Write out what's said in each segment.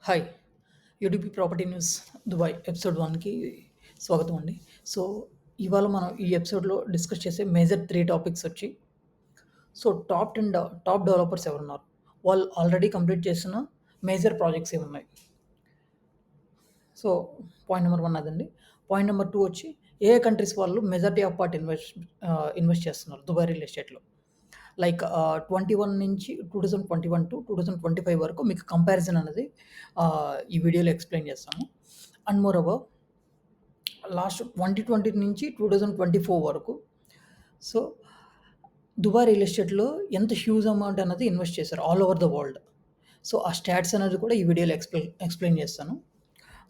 Hi! UDP property news Dubai episode 1కి స్వాగతం అండి. సో, ఇవాళ మనం ఈ ఎపిసోడ్‌లో డిస్కస్ చేసే మేజర్ 3 టాపిక్స్ వచ్చి టాప్ డెవలపర్స్ ఎవరున్నారు? వాళ్ళు ఆల్రెడీ కంప్లీట్ చేసిన మేజర్ ప్రాజెక్ట్స్ ఏమున్నాయి? సో, పాయింట్ నంబర్ 1 అదండి. పాయింట్ నంబర్ 2 వచ్చి ఏ ఏ కంట్రీస్ వాళ్ళు మెజారిటీ ఆఫ్ పార్ట్ ఇన్వెస్ట్ చేస్తున్నారు దుబాయ్ రియల్ ఎస్టేట్‌లో. లైక్ 21 నుంచి 2021-2025 వరకు మీకు కంపారిజన్ అనేది ఈ వీడియోలో ఎక్స్‌ప్లెయిన్ చేస్తాము. అండ్ మోర్ ఓవర్ లాస్ట్ 2020 నుంచి 2024 వరకు సో, దుబాయ్ రియల్ ఎస్టేట్‌లో ఎంత హ్యూజ్ అమౌంట్ అనేది ఇన్వెస్ట్ చేశారు all over the world. So, ఆ స్టాట్స్ అనేది కూడా ఈ వీడియోలో ఎక్స్‌ప్లెయిన్ చేస్తాను.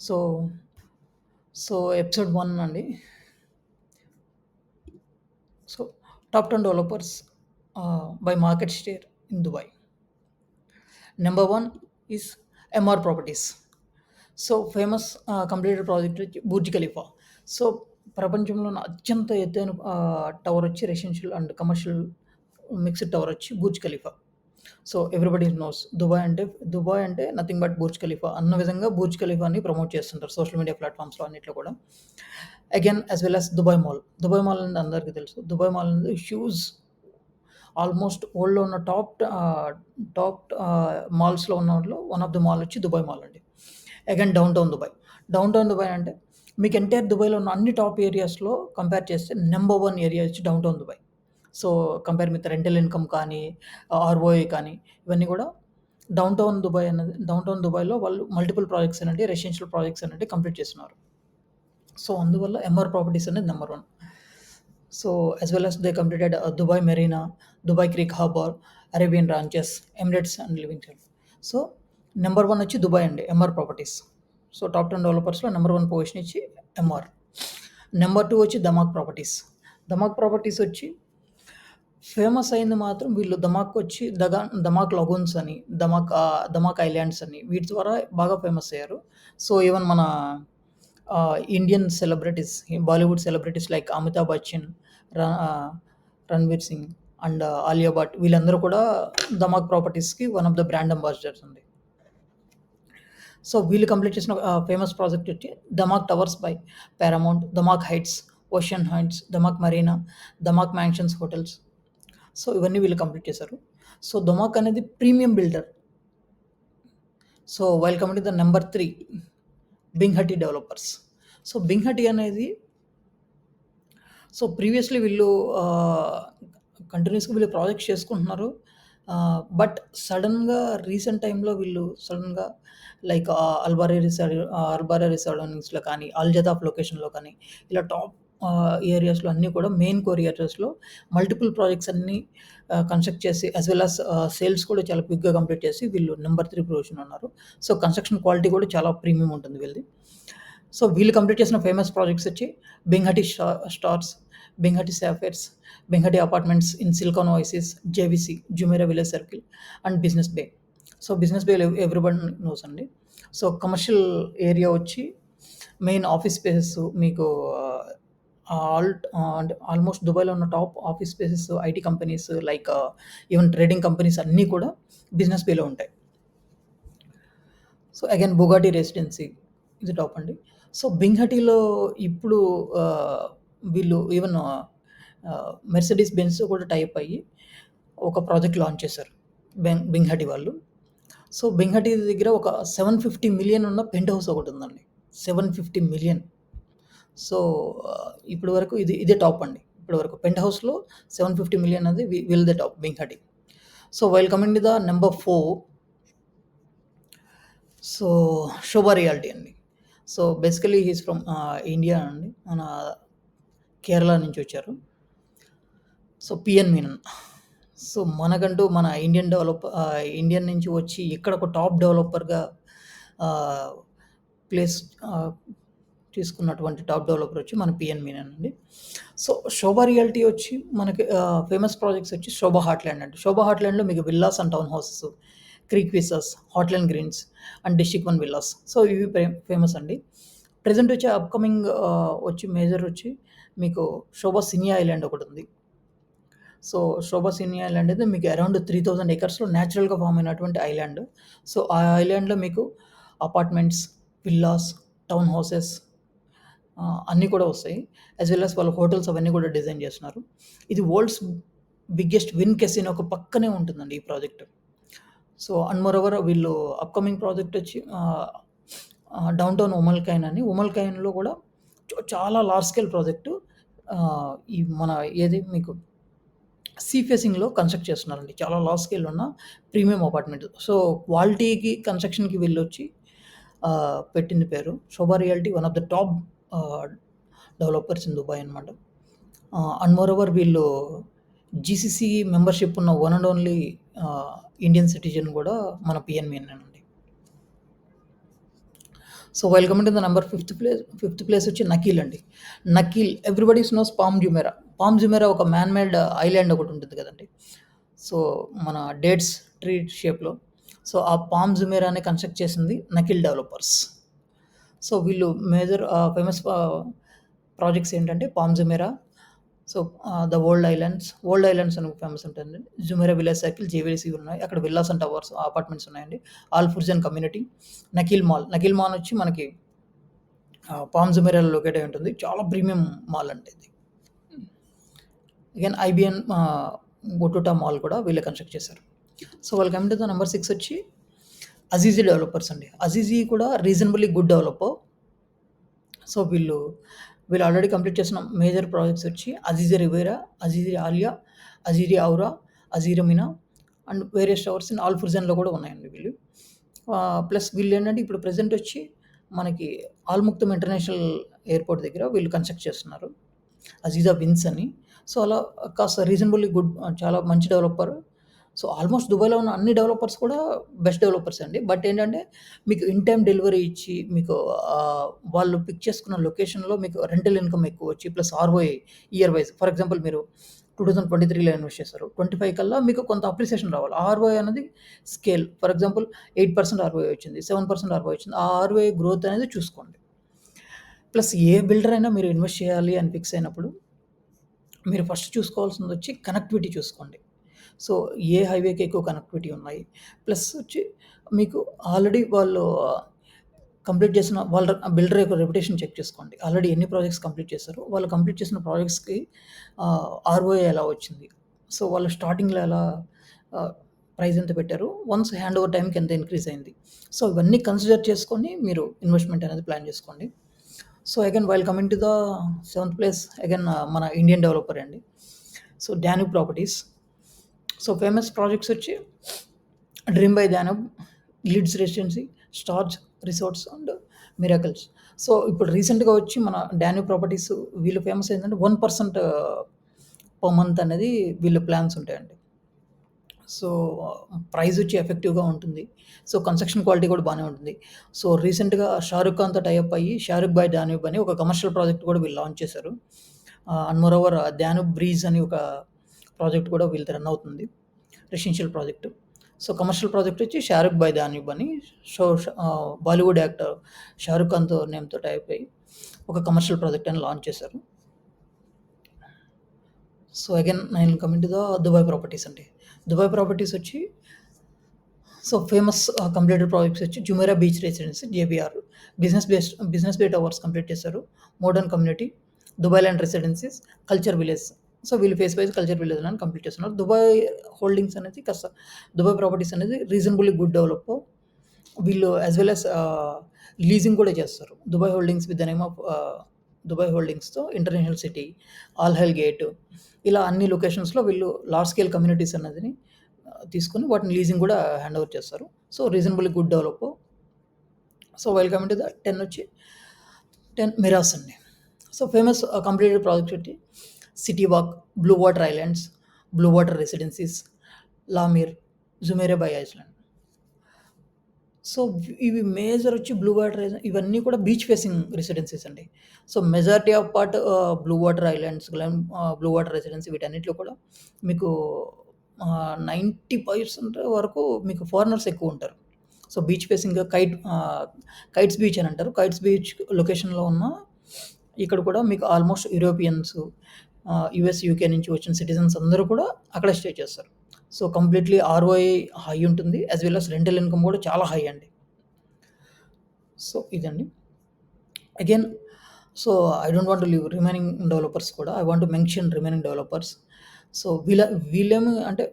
సో, ఎపిసోడ్ 1 అండి. So, top 10 developers by market share in Dubai. Number 1 is MR properties. So, famous completed project వచ్చి బుర్జ్ ఖలీఫా. సో, ప్రపంచంలోనే అత్యంత ఎత్తైన టవర్ వచ్చి residential and commercial mixed tower వచ్చి Burj Khalifa. So, everybody knows Dubai అంటే nothing but Burj Khalifa అన్న విధంగా బుర్జ్ ఖలీఫాని ప్రమోట్ చేస్తుంటారు సోషల్ మీడియా ప్లాట్‌ఫామ్స్‌లో అన్నిట్లో కూడా. Again as well as Dubai mall. Dubai mall అనేది అందరికీ తెలుసు. దుబాయ్ మాల్ అనేది హ్యూజ్ ఆల్మోస్ట్ వరల్డ్‌లో ఉన్న టాప్ మాల్స్‌లో ఉన్న వాటిలో వన్ ఆఫ్ ద మాల్ వచ్చి దుబాయ్ మాల్ అండి. Again down town Dubai. Down town Dubai అంటే మీకు ఎంటైర్ దుబాయ్‌లో ఉన్న అన్ని టాప్ ఏరియాస్‌లో కంపేర్ చేస్తే నంబర్ 1 ఏరియా వచ్చి downtown Dubai. So, compare with rental income కానీ, ఆర్ఓఐ కానీ ఇవన్నీ కూడా డౌన్ టౌన్ దుబాయ్‌లో వాళ్ళు మల్టిపుల్ ప్రాజెక్ట్స్ అనేవి రెసిడెన్షియల్ ప్రాజెక్ట్స్ అనేవి కంప్లీట్ చేస్తున్నారు. సో, అందువల్ల ఎంఆర్ ప్రాపర్టీస్ అనేది number 1. So, as well as they completed Dubai Marina, Dubai Creek Harbour, Arabian Ranches, Emirates and Livingston. So, number 1 వచ్చి దుబాయ్ అండి ఎంఆర్ ప్రాపర్టీస్. సో, టాప్ 10 డెవలపర్స్‌లో number 1 position ఇచ్చి MR. Number 2 వచ్చి దమాక్ properties. దమాక్ properties వచ్చి famous అయింది మాత్రం వీళ్ళు దమాకొచ్చి దమాక్ lagoons అని, దమాక్ ఐలాండ్స్ అని వీటి ద్వారా బాగా ఫేమస్ అయ్యారు. సో, ఈవెన్ మన Indian celebrities, Bollywood celebrities like Amitabh Bachchan, ర ఆహ్, రణ్వీర్ సింగ్ అండ్ ఆలియా భట్ వీళ్ళందరూ కూడా దమాక్ ప్రాపర్టీస్‌కి one of the brand ambassadors అండి. సో, వీళ్ళు కంప్లీట్ చేసిన ఫేమస్ ప్రాజెక్ట్ వచ్చి Damac towers by Paramount, Damac heights, ocean heights, Damac Marina, Damac mansions hotels. So, ఇవన్నీ వీళ్ళు కంప్లీట్ చేశారు. సో, దమాక్ అనేది premium builder. So, while coming to the number 3 Bing హటీ developers. So, Bing హటీ అనేది previously వీళ్ళు కంటిన్యూయస్‌గా వీళ్ళు projects చేసుకుంటున్నారు. But recent టైమ్‌లో వీళ్ళు సడెన్‌గా లైక్ అల్బారా రిసార్ట్స్‌లో కానీ, అల్‌జదాఫ్ లొకేషన్‌లో కానీ ఇలా టాప్ ఏరియాస్‌లో అన్నీ కూడా మెయిన్ కోర్ ఏరియాస్‌లో మల్టిపుల్ ప్రాజెక్ట్స్ అన్నీ కన్‌స్ట్రక్ట్ చేసి యాస్ వెల్ యాస్ సేల్స్ కూడా చాలా క్విక్‌గా కంప్లీట్ చేసి వీళ్ళు నంబర్ 3 పొజిషన్‌లో ఉన్నారు. సో, కన్‌స్ట్రక్షన్ క్వాలిటీ కూడా చాలా ప్రీమియం ఉంటుంది వీళ్ళది. సో, వీళ్ళు కంప్లీట్ చేసిన ఫేమస్ ప్రాజెక్ట్స్ వచ్చి Binghatti stars, Binghatti sapphires, Binghatti apartments in Silicon Oasis, JVC, Jumeirah village circle and business bay. So, business బేలో ఎవ్రీబడి నోస్ అండి. So, commercial area వచ్చి main office spaces మీకు అంటే almost దుబాయ్‌లో ఉన్న top office spaces, IT companies like even trading companies అన్నీ కూడా business బేలో ఉంటాయి. సో, అగైన్ బుగాటి రెసిడెన్సీ ఇది టాప్ అండి. సో, బింగ్ హటీలో ఇప్పుడు వీళ్ళు ఈవెన్ మెర్సిడీస్ బెంజ్‌తో కూడా టై అప్ అయ్యి ఒక ప్రాజెక్ట్ లాంచ్ చేశారు. బింగ్ హటీ వాళ్ళు. సో, బింగ్ హటీ దగ్గర ఒక 750 మిలియన్ ఉన్న పెంట్ హౌస్ ఒకటుందండి. 750 మిలియన్. సో, ఇప్పటి వరకు ఇదే టాప్ అండి. ఇప్పటి వరకు పెంట్ హౌస్‌లో 750 మిలియన్ అది వీళ్ళదే top Binghatti. So, while coming to the number 4 so, Sobha realty అండి. So, basically he is from India అండి. మన కేరళ నుంచి వచ్చారు. So, PN Menon. సో, మనకంటూ మన ఇండియన్ నుంచి వచ్చి ఇక్కడ ఒక టాప్ డెవలపర్‌గా ఆహ్, ప్లేస్ తీసుకున్నటువంటి టాప్ డెవలపర్ వచ్చి మన పిఎన్ మీనన్ అండి. సో, శోభా రియాల్టీ వచ్చి మనకి ఫేమస్ ప్రాజెక్ట్స్ వచ్చి శోభా హార్ట్‌ల్యాండ్ అండి. శోభా హార్ట్‌ల్యాండ్‌లో మీకు villas and town houses, creek విసాస్, Hartland greens and district 1 villas. So, ఇవి ఫేమస్ అండి. ప్రెజెంట్ వచ్చి అప్‌కమింగ్ వచ్చి మేజర్ వచ్చి మీకు శోభా సినియా ఐలాండ్ ఒకటుంది. సో, శోభా సినియా ఐలాండ్ అయితే మీకు అరౌండ్ 3000 ఎకర్స్‌లో నేచురల్‌గా ఫార్మ్ అయినటువంటి ఐలాండ్. సో, ఆ ఐలాండ్‌లో మీకు అపార్ట్మెంట్స్, విల్లాస్, టౌన్ హౌసెస్ అన్నీ కూడా వస్తాయి. యాజ్ వెల్ యాజ్ వాళ్ళ హోటల్స్ అవన్నీ కూడా డిజైన్ చేస్తున్నారు. ఇది వరల్డ్స్ బిగ్గెస్ట్ విన్ కెసినో ఒక పక్కనే ఉంటుందండి ఈ ప్రాజెక్ట్. సో అండ్ మోరోవర్ వీళ్ళు అప్కమింగ్ ప్రాజెక్ట్ వచ్చి డౌన్ టౌన్ ఉమల్కైన్ అని, ఉమల్కైన్లో కూడా చాలా లార్జ్ స్కేల్ ప్రాజెక్టు. ఈ మన ఏది మీకు సీ ఫేసింగ్లో కన్స్ట్రక్ట్ చేస్తున్నారండి. చాలా లార్జ్ స్కేల్ ఉన్న ప్రీమియం అపార్ట్మెంట్. సో క్వాలిటీకి కన్స్ట్రక్షన్కి వెళ్ళొచ్చి పెట్టింది పేరు. Sobha reality one of the top developers in Dubai అనమాట. అండ్ మోరోవర్ వీళ్ళు జీసీసీ మెంబర్షిప్ ఉన్న one and only Indian citizen కూడా మన పిఎన్బినేనండి. So while coming to the number fifth place వచ్చి నకీల్ అండి. Nakheel everybody's knows Palm Jumeirah. Palm Jumeirah ఒక man made island ఒకటి ఉంటుంది కదండి. సో మన డేట్స్ ట్రీ షేప్లో. సో ఆ పామ్ జుమేరాని కన్స్ట్రక్ట్ చేసింది నకీల్ డెవలపర్స్. సో వీళ్ళు మేజర్ ఫేమస్ ప్రాజెక్ట్స్ ఏంటంటే Palm Jumeirah, so the world islands అని ఫేమస్ ఉంటుంది. జుమేరా విలేజ్ సర్కిల్, జేవీసీ ఉన్నాయి. అక్కడ విల్లాస్ అండ్ టవర్స్ అపార్ట్మెంట్స్ ఉన్నాయండి. Al Furjan community. Nakheel mall వచ్చి మనకి పామ్ జుమేరాలో లొకేట్ అయి ఉంటుంది. చాలా ప్రీమియం మాల్ అండి ఇది. అగైన్ ఐబిఎన్ బొటోటా మాల్ కూడా వీళ్ళే కన్స్ట్రక్ట్ చేశారు. సో వాళ్ళు కమింగ్ టు ద నెంబర్ 6 వచ్చి అజీజీ డెవలపర్స్ అండి. అజీజీ కూడా రీజనబుల్లీ గుడ్ డెవలపర్. సో వీళ్ళు ఆల్రెడీ కంప్లీట్ చేసిన మేజర్ ప్రాజెక్ట్స్ వచ్చి Azizi Riviera, Azizi Aliyah, Azizi Aura, Azizi Mina and various towers in ఆల్ ఫుర్జన్లో కూడా ఉన్నాయండి వీళ్ళు. ప్లస్ వీళ్ళు ఏంటంటే ఇప్పుడు ప్రెజెంట్ వచ్చి మనకి ఆల్ముక్తం ఇంటర్నేషనల్ ఎయిర్పోర్ట్ దగ్గర వీళ్ళు కన్స్ట్రక్ట్ చేస్తున్నారు అజీజా విన్స్ అని. సో అలా కాస్త రీజనబుల్లీ గుడ్, చాలా మంచి డెవలపర్. సో ఆల్మోస్ట్ దుబాయ్లో ఉన్న అన్ని డెవలపర్స్ కూడా బెస్ట్ డెవలపర్స్ అండి. బట్ ఏంటంటే మీకు ఇన్ టైమ్ డెలివరీ ఇచ్చి మీకు వాళ్ళు పిక్ చేసుకున్న లొకేషన్లో మీకు రెంటల్ ఇన్కమ్ ఎక్కువ వచ్చి plus ROI year wise. For example మీరు 2023లో ఇన్వెస్ట్ చేస్తారు, 25 కల్లా మీకు కొంత అప్రిసియేషన్ రావాలి. ఆర్ఓఐ అనేది స్కేల్. ఫర్ ఎగ్జాంపుల్ 8% ఆర్ఓఐ వచ్చింది, 7% ఆర్ఓఐ వచ్చింది. ఆ ఆర్ఓఐ గ్రోత్ అనేది చూసుకోండి. ప్లస్ ఏ బిల్డర్ అయినా మీరు ఇన్వెస్ట్ చేయాలి అని ఫిక్స్ అయినప్పుడు మీరు ఫస్ట్ చూసుకోవాల్సింది వచ్చి కనెక్టివిటీ చూసుకోండి. సో ఏ హైవేకి ఎక్కువ కనెక్టివిటీ ఉన్నాయి, ప్లస్ వచ్చి మీకు ఆల్రెడీ వాళ్ళు కంప్లీట్ చేసిన వాళ్ళ బిల్డర్ యొక్క రెప్యుటేషన్ చెక్ చేసుకోండి. ఆల్రెడీ ఎన్ని ప్రాజెక్ట్స్ కంప్లీట్ చేశారు, వాళ్ళు కంప్లీట్ చేసిన ప్రాజెక్ట్స్కి ఆర్ఓఐ ఎలా వచ్చింది, సో వాళ్ళు స్టార్టింగ్లో ఎలా ప్రైస్ ఎంత పెట్టారు, వన్స్ హ్యాండ్ ఓవర్ టైంకి ఎంత ఇంక్రీజ్ అయింది. సో ఇవన్నీ కన్సిడర్ చేసుకొని మీరు ఇన్వెస్ట్మెంట్ అనేది ప్లాన్ చేసుకోండి. So again while coming to the 7th place, again మన ఇండియన్ డెవలపర్ అండి. So Danube properties. So famous projects వచ్చి dream by Danube, Leeds residency, Starz resorts and miracles. So ఇప్పుడు రీసెంట్గా వచ్చి మన డాన్యూబ్ ప్రాపర్టీస్ వీళ్ళు ఫేమస్ ఏంటంటే 1% పర్ మంత్ అనేది వీళ్ళ ప్లాన్స్ ఉంటాయండి. సో ప్రైస్ వచ్చి ఎఫెక్టివ్గా ఉంటుంది. సో కన్స్ట్రక్షన్ క్వాలిటీ కూడా బాగానే ఉంటుంది. సో రీసెంట్గా షారుఖ్ ఖాన్తో టైఅప్ అయ్యి షారుఖ్ బై డాన్యూబ్ అని ఒక కమర్షియల్ ప్రాజెక్ట్ కూడా వీళ్ళు లాంచ్ చేశారు. అండ్ మోరోవర్ డాన్యూబ్ బ్రీజ్ అని ఒక ప్రాజెక్ట్ కూడా వీళ్ళతో రన్ అవుతుంది, residential project. So commercial project వచ్చి షారుఖ్ బై డాన్యూబ్ అని. సో బాలీవుడ్ యాక్టర్ షారుఖ్ ఖాన్తో నేమ్తో టైప్ అయ్యి ఒక కమర్షియల్ ప్రాజెక్ట్ అని లాంచ్ చేశారు. సో అగైన్ నేను coming to the Dubai properties అండి. దుబాయ్ ప్రాపర్టీస్ వచ్చి సో ఫేమస్ కంప్లీటెడ్ ప్రాజెక్ట్స్ వచ్చి Jumeirah beach residency, JBR, business bay towers complete చేశారు, modern community, Dubai land residences, culture village. So వీళ్ళు phase wise culture village అని complete చేస్తున్నారు. Dubai holdings అనేది కాస్త Dubai properties అనేది reasonably good develop. వీళ్ళు as well as leasing కూడా చేస్తారు. Dubai holdings with the name of Dubai హోల్డింగ్స్తో international city, Al Khail Gate, ఇలా అన్ని లొకేషన్స్లో వీళ్ళు లార్జ్ స్కేల్ కమ్యూనిటీస్ అనేది తీసుకొని వాటిని లీజింగ్ కూడా హ్యాండ్ ఓవర్ చేస్తారు. So reasonably good develop. So welcome to the 10 వచ్చి 10 మిరాస్ అండి. సో ఫేమస్ కంప్లీటెడ్ ప్రాజెక్ట్స్ వచ్చి city walk, blue water islands, blue water residences, La Mer, Jumeirah bay island. So ఇవి major వచ్చి బ్లూ వాటర్ ఇవన్నీ కూడా beach facing residences అండి. So majority of part blue water islands, blue water residency వీటన్నిటిలో కూడా మీకు 90% వరకు మీకు ఫారినర్స్ ఎక్కువ ఉంటారు. So beach facing kites beach అని అంటారు. కైట్స్ బీచ్ లొకేషన్లో ఉన్న ఇక్కడ కూడా మీకు ఆల్మోస్ట్ యూరోపియన్స్, యూఎస్, యూకే నుంచి వచ్చిన సిటిజన్స్ అందరూ కూడా అక్కడ స్టే చేస్తారు. సో కంప్లీట్లీ ఆర్ఓఐ హై ఉంటుంది, as well as rental income కూడా చాలా హై అండి. సో ఇదండి. Again so I don't want to leave remaining developers కూడా. I want to mention remaining developers. So వీళ్ళేమి అంటే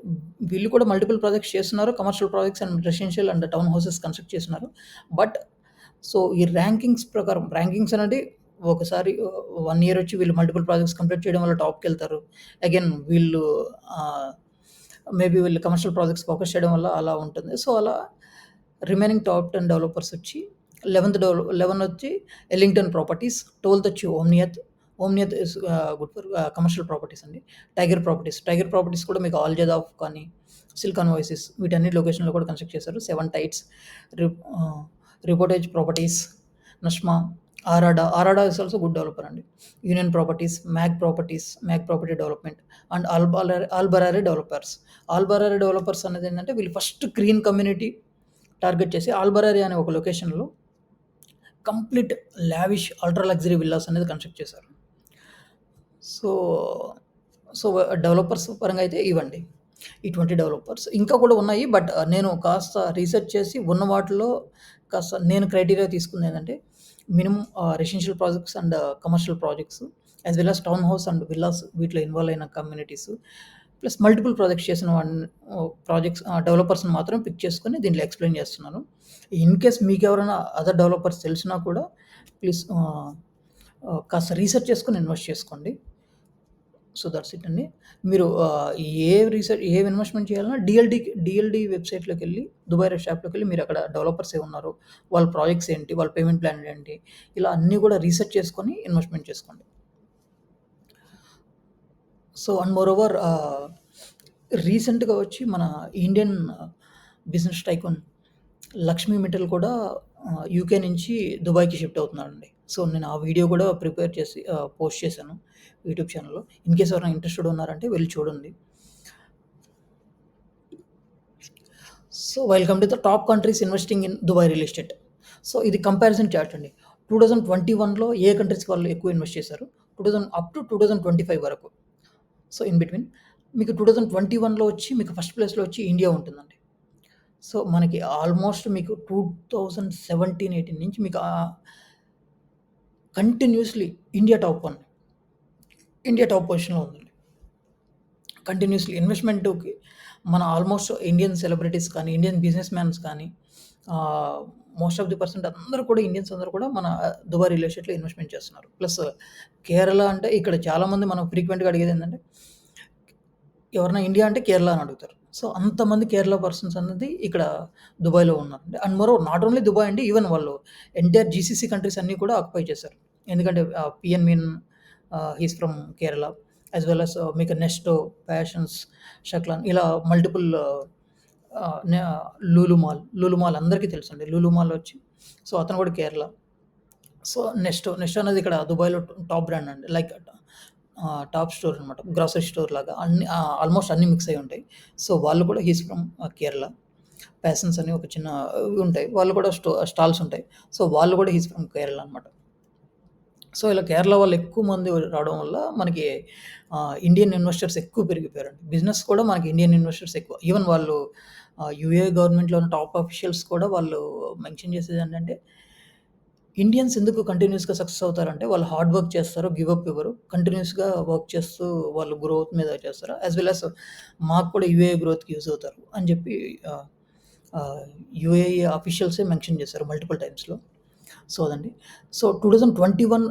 వీళ్ళు కూడా మల్టిపుల్ ప్రాజెక్ట్స్ చేస్తున్నారు. Commercial projects and residential and town houses construct చేస్తున్నారు. బట్ సో ఈ ర్యాంకింగ్స్ ప్రకారం ర్యాంకింగ్స్ అనేది ఒకసారి 1 ఇయర్ వచ్చి వీళ్ళు మల్టిపుల్ ప్రాజెక్ట్స్ కంప్లీట్ చేయడం వల్ల టాప్‌కెళ్తారు. అగైన్ వీళ్ళు ఆహ్, మేబీ వీళ్ళు కమర్షియల్ ప్రాజెక్ట్స్ ఫోకస్ చేయడం వల్ల అలా ఉంటుంది. సో అలా రిమైనింగ్ టాప్ 10 డెవలపర్స్ వచ్చి 11 వచ్చి ఎల్లింగ్టన్ ప్రాపర్టీస్, 12థ్ వచ్చి Omniyat. Omniyat is good for commercial properties అండి. టైగర్ ప్రాపర్టీస్ కూడా మీకు ఆల్‌జదాఫ్ కానీ, సిలికాన్ ఓయసిస్ వీటన్ని లొకేషన్‌లో కూడా కన్‌స్ట్రక్ట్ చేశారు. 7 tides, ah, Reportage properties, Nshama, Arada is also good developer అండి. Union properties, Mag property development and Al Barari developers. Al Barari developers అనేదేంటంటే వీళ్ళు ఫస్ట్ గ్రీన్ కమ్యూనిటీ టార్గెట్ చేసి ఆల్బరారీ అనే ఒక లొకేషన్‌లో complete lavish ultra luxury villas అనేది కన్‌స్ట్రక్ట్ చేశారు. సో, సో డెవలపర్స్ పరంగా అయితే ఇవండి. ఈ 20 డెవలపర్స్. ఇంకా కూడా ఉన్నాయి. బట్ నేను కాస్త రీసెర్చ్ చేసి ఉన్న వాటిలో కాస్త నేను క్రైటీరియా తీసుకుందేంటంటే minimum residential projects and commercial projects as well as town house and villas వీటిలో ఇన్వాల్వ్ అయిన కమ్యూనిటీస్ ప్లస్ మల్టిపుల్ ప్రాజెక్ట్స్ చేసిన ప్రాజెక్ట్స్ డెవలపర్స్‌ని మాత్రం పిక్ చేసుకొని దీంట్లో ఎక్స్‌ప్లెయిన్ చేస్తున్నాను. ఇన్ కేస్ మీకెవరైనా అదర్ డెవలపర్స్ తెలిసినా కూడా ప్లీజ్ కాస్త రీసెర్చ్ చేసుకొని ఇన్వెస్ట్ చేసుకోండి. సో దట్స్ ఇట్ అండి. మీరు ఏ ఇన్వెస్ట్‌మెంట్ చేయాలన్నా డీఎల్‌డీ వెబ్‌సైట్‌లోకెళ్ళి దుబాయ్ రెస్ట్ యాప్‌లోకెళ్ళి మీరు అక్కడ డెవలపర్స్ ఏమున్నారు, వాళ్ళ ప్రాజెక్ట్స్ ఏంటి, వాళ్ళ పేమెంట్ ప్లాన్ ఏంటి, ఇలా అన్నీ కూడా రీసెర్చ్ చేసుకొని ఇన్వెస్ట్‌మెంట్ చేసుకోండి. సో అండ్ మోరోవర్ రీసెంట్‌గా వచ్చి మన Indian business tycoon Lakshmi Mittal కూడా యూకే నుంచి దుబాయ్‌కి షిఫ్ట్ అవుతున్నాడండి. సో నేను ఆ వీడియో కూడా ప్రిపేర్ చేసి పోస్ట్ చేశాను యూట్యూబ్ ఛానెల్‌లో. ఇన్ కేస్ ఎవరైనా ఇంట్రెస్టెడ్ ఉన్నారంటే వెళ్లి చూడండి. So welcome to the top countries investing in Dubai real estate. So ఇది కంపారిజన్ చార్ట్ అండి. 2021లో ఏ కంట్రీస్ వాళ్ళు ఎక్కువ ఇన్వెస్ట్ చేశారు, 2000 అప్ టు 2025 వరకు. సో ఇన్ బిట్వీన్ మీకు 2021లో వచ్చి మీకు ఫస్ట్ ప్లేస్‌లో వచ్చి ఇండియా ఉంటుందండి. సో మనకి ఆల్మోస్ట్ మీకు 2017, 18 నుంచి మీకు కంటిన్యూస్‌లీ ఇండియా టాప్ పొజిషన్‌లో ఉందండి. కంటిన్యూస్‌లీ ఇన్వెస్ట్‌మెంట్‌కి మన ఆల్మోస్ట్ ఇండియన్ సెలబ్రిటీస్ కానీ, ఇండియన్ బిజినెస్ మ్యాన్స్ కానీ మోస్ట్ ఆఫ్ ది పర్సెంట్ అందరూ కూడా ఇండియన్స్ అందరూ కూడా మన దుబాయ్ రియల్ ఎస్టేట్‌లో ఇన్వెస్ట్‌మెంట్ చేస్తున్నారు. ప్లస్ కేరళ అంటే ఇక్కడ చాలామంది మనం ఫ్రీక్వెంట్‌గా అడిగేదేంటంటే ఎవరైనా ఇండియా అంటే కేరళ అని అడుగుతారు. సో అంతమంది కేరళ పర్సన్స్ అనేది ఇక్కడ దుబాయ్‌లో ఉన్నారండి. And moreover not only Dubai అండి. ఈవెన్ వాళ్ళు ఎంటైర్ జీసీసీ కంట్రీస్ అన్నీ కూడా ఆక్యుపై చేశారు. ఎందుకంటే PN mean he is from Kerala as well as మీకు నెస్టో, ఫ్యాషన్స్, షక్లాన్ ఇలా మల్టిపుల్ ఆహ్, న లూలు మాల్ అందరికీ తెలుసండి. లూలు మాల్ వచ్చి సో అతను కూడా కేరళ. సో నెస్టో అనేది ఇక్కడ దుబాయ్‌లో టాప్ బ్రాండ్ అండి. లైక్ టాప్ స్టోర్ అనమాట. గ్రోసరీ స్టోర్ లాగా అన్ని ఆల్మోస్ట్ అన్నీ మిక్స్ అయ్యి ఉంటాయి. సో వాళ్ళు కూడా హి ఈస్ ఫ్రమ్ కేరళ. ప్యాసన్స్ అని ఒక చిన్న ఉంటాయి. వాళ్ళు కూడా స్టాల్స్ ఉంటాయి. సో వాళ్ళు కూడా హి ఈస్ ఫ్రమ్ కేరళ అనమాట. సో ఇలా కేరళ వాళ్ళు ఎక్కువ మంది రావడం వల్ల మనకి ఇండియన్ ఇన్వెస్టర్స్ ఎక్కువ పెరిగిపోయారండి. బిజినెస్ కూడా మనకి ఇండియన్ ఇన్వెస్టర్స్ ఎక్కువ. ఈవెన్ వాళ్ళు యూఏఈ గవర్నమెంట్‌లో ఉన్న టాప్ అఫీషియల్స్ కూడా వాళ్ళు మెన్షన్ చేసేదేంటంటే ఇండియన్స్ ఎందుకు కంటిన్యూయస్‌గా సక్సెస్ అవుతారంటే వాళ్ళు హార్డ్ వర్క్ చేస్తారు. గివ్ అప్ ఇవ్వరు. కంటిన్యూయస్‌గా వర్క్ చేస్తూ వాళ్ళు గ్రోత్ మీద చేస్తారు. యాస్ వెల్ యాస్ మాకు కూడా యూఏఈ గ్రోత్‌కి యూజ్ అవుతారు అని చెప్పి ఆహ్, ఆహ్, యూఏఈ అఫీషియల్సే మెన్షన్ చేశారు మల్టిపుల్ టైమ్స్‌లో. సో అదండి. So 2021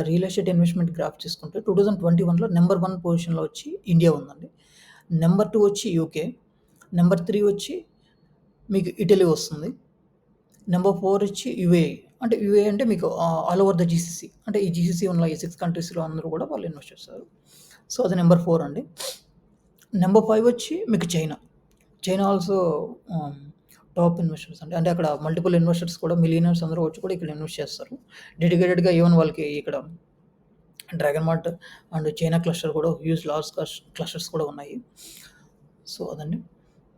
real estate investment graph చూసుకుంటే 2021లో నంబర్ 1 పొజిషన్‌లో వచ్చి ఇండియా ఉందండి. నంబర్ 2 వచ్చి యూకే. నంబర్ 3 వచ్చి మీకు ఇటలీ వస్తుంది. నంబర్ 4 వచ్చి యూఏఈ. అంటే యూఏఈ అంటే మీకు ఆల్ ఓవర్ ద జీసీసీ. అంటే ఈ జీసీసీ ఉన్న ఈ 6 కంట్రీస్‌లో అందరూ కూడా వాళ్ళు ఇన్వెస్ట్ చేస్తారు. సో అది నంబర్ 4 అండి. నంబర్ 5 వచ్చి మీకు చైనా. చైనా ఆల్సో ఆహ్, టాప్ ఇన్వెస్టర్స్ అండి. అంటే అక్కడ మల్టిపుల్ ఇన్వెస్టర్స్ కూడా మిలియనర్స్ అందరూ వచ్చి కూడా ఇక్కడ ఇన్వెస్ట్ చేస్తారు. డెడికేటెడ్‌గా ఈవెన్ వాళ్ళకి ఇక్కడ dragon mart and China cluster కూడా హ్యూజ్ లార్జ్ క్లస్టర్స్ కూడా ఉన్నాయి. సో అదండి.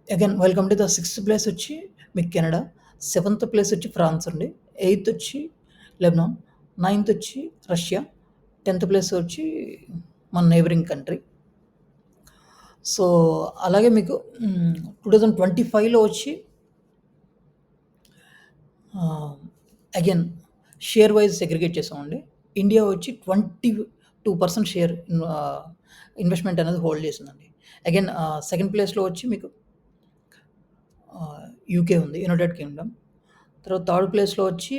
అగైన్ వెల్కమ్ టు ద 6థ్ ప్లేస్ వచ్చి మీకు కెనడా. 7థ్ ప్లేస్ వచ్చి ఫ్రాన్స్ అండి. 8థ్ వచ్చి లెబనాన్. 9థ్ వచ్చి రష్యా. 10థ్ ప్లేస్ వచ్చి మన నైబరింగ్ కంట్రీ. సో అలాగే మీకు 2025లో వచ్చి అగైన్ షేర్ వైజ్ సెగ్రిగేట్ చేసామండి. ఇండియా వచ్చి 22% షేర్ ఇన్వెస్ట్‌మెంట్ అనేది హోల్డ్ చేసిందండి. అగైన్ సెకండ్ ప్లేస్‌లో వచ్చి మీకు యూకే ఉంది. United Kingdom. తర్వాత థర్డ్ ప్లేస్‌లో వచ్చి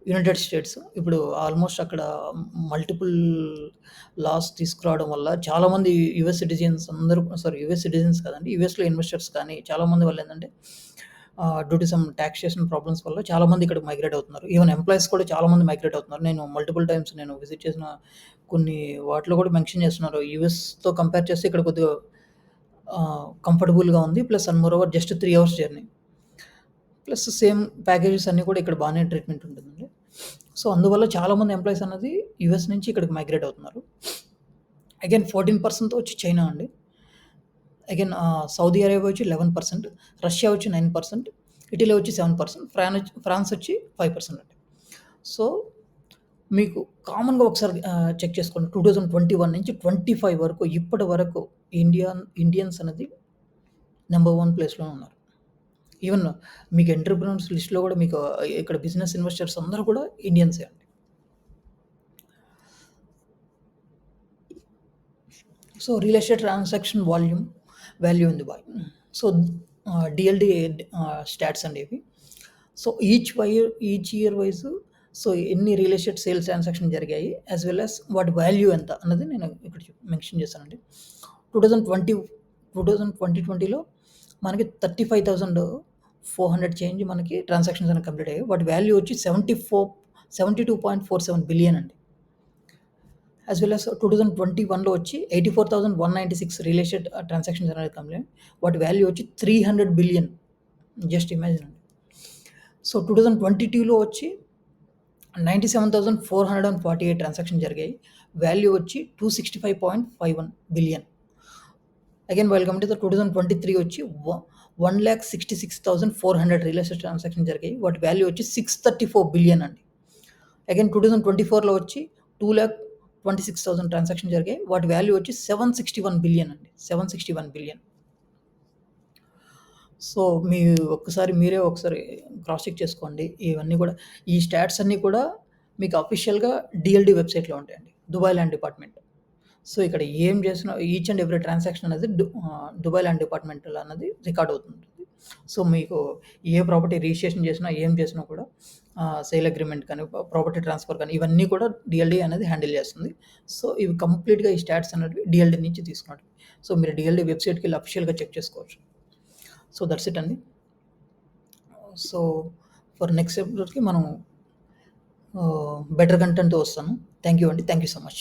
యునైటెడ్ స్టేట్స్. ఇప్పుడు ఆల్మోస్ట్ అక్కడ మల్టిపుల్ లాస్ తీసుకురావడం వల్ల చాలామంది యూఎస్ సిటిజన్స్ అందరూ యూఎస్ సిటిజన్స్ కాదండి. యూఎస్‌లో ఇన్వెస్టర్స్ కానీ చాలామంది వాళ్ళేంటంటే due to some taxation problems వల్ల చాలామంది ఇక్కడికి మైగ్రేట్ అవుతున్నారు. ఈవెన్ ఎంప్లాయీస్ కూడా చాలామంది మైగ్రేట్ అవుతున్నారు. నేను మల్టిపుల్ టైమ్స్ నేను విజిట్ చేసిన కొన్ని వాటిలో కూడా మెన్షన్ చేస్తున్నారు. యూఎస్‌తో కంపేర్ చేస్తే ఇక్కడ కొద్దిగా కంఫర్టబుల్‌గా ఉంది. Plus and moreover just 3 hours journey. Plus same packages అన్నీ కూడా ఇక్కడ బానే ట్రీట్మెంట్ ఉంటుందండి. సో, అందువల్ల చాలామంది ఎంప్లాయీస్ అన్నది యూఎస్ నుంచి ఇక్కడికి మైగ్రేట్ అవుతున్నారు. అగైన్ 14% వచ్చి చైనా అండి. అగైన్ సౌదీ అరేబియా వచ్చి 11%, రష్యా వచ్చి 9%, ఇటలీ వచ్చి 7%, ఫ్రాన్స్ వచ్చి 5% అండి. సో, మీకు కామన్‌గా ఒకసారి చెక్ చేసుకోండి. 2021 నుంచి 25 వరకు ఇప్పటి వరకు ఇండియన్స్ అనేది నంబర్ 1 ప్లేస్‌లో ఉన్నారు. ఈవెన్ మీకు ఎంటర్‌ప్రెన్యూర్స్ లిస్ట్‌లో కూడా మీకు ఇక్కడ బిజినెస్ ఇన్వెస్టర్స్ అందరూ కూడా ఇండియన్సే అండి. So, real estate transaction value in Dubai. So, DLD stats అండి ఇవి. So, each year wise so, ఎన్ని రియల్ ఎస్టేట్ సేల్స్ ట్రాన్సాక్షన్ జరిగాయి, యాస్ వెల్ యాస్ వాటి వాల్యూ ఎంత అన్నది నేను ఇక్కడ మెన్షన్ చేశానండి. 2020లో మనకి 35,400 చేంజ్ మనకి ట్రాన్సాక్షన్స్ అనేవి కంప్లీట్ అయ్యాయి. వాటి వాల్యూ వచ్చి 72.47 బిలియన్ అండి. యాస్ వెల్ యాస్ 2021లో వచ్చి 84,196 రియల్ ఎస్టేట్ ట్రాన్సాక్షన్స్ అనేది కంప్లీట్. వాటి వాల్యూ వచ్చి 300 బిలియన్. జస్ట్ ఇమాజిన్ అండి. సో, 2022లో వచ్చి 97,448 ట్రాన్సాక్షన్ జరిగాయి. వాల్యూ వచ్చి 265.51 billion. Again welcome to the 2023 వచ్చి 1,66,400 రియల్ ఎస్టేట్ ట్రాన్సాక్షన్ జరిగాయి. వాటి వాల్యూ వచ్చి 634 బిలియన్ అండి. అగైన్ 2024లో వచ్చి 2,26,000 ట్రాన్సాక్షన్ జరిగాయి. వాటి వాల్యూ వచ్చి 761 బిలియన్ అండి. 761 బిలియన్. సో, మీరే ఒకసారి క్రాస్ చెక్ చేసుకోండి. ఇవన్నీ కూడా ఈ స్టాట్స్ అన్నీ కూడా మీకు అఫీషియల్‌గా డీఎల్‌డీ వెబ్‌సైట్‌లో ఉంటాయండి. Dubai land department. సో, ఇక్కడ ఏం చేసినా ఈచ్ అండ్ ఎవ్రీ ట్రాన్సాక్షన్ అనేది దుబాయ్ ల్యాండ్ డిపార్ట్‌మెంట్‌లో అన్నది రికార్డ్ అవుతుంటుంది. సో, మీకు ఏ ప్రాపర్టీ రిజిస్ట్రేషన్ చేసినా, ఏం చేసినా కూడా సేల్ అగ్రీమెంట్ కానీ, ప్రాపర్టీ ట్రాన్స్‌ఫర్ కానీ ఇవన్నీ కూడా డీఎల్‌డీ అనేది హ్యాండిల్ చేస్తుంది. సో, ఇవి కంప్లీట్‌గా ఈ స్టాట్స్ అనేటివి డీఎల్‌డీ నుంచి తీసుకున్నటివి. సో, మీరు డీఎల్‌డీ వెబ్‌సైట్‌కెళ్ళి అఫీషియల్‌గా చెక్ చేసుకోవచ్చు. సో, దట్స్ ఇట్ అండి. సో, ఫర్ నెక్స్ట్ ఎపిసోడ్‌కి మనం బెటర్ కంటెంట్‌తో వస్తాను. థాంక్ యూ అండి. Thank you so much.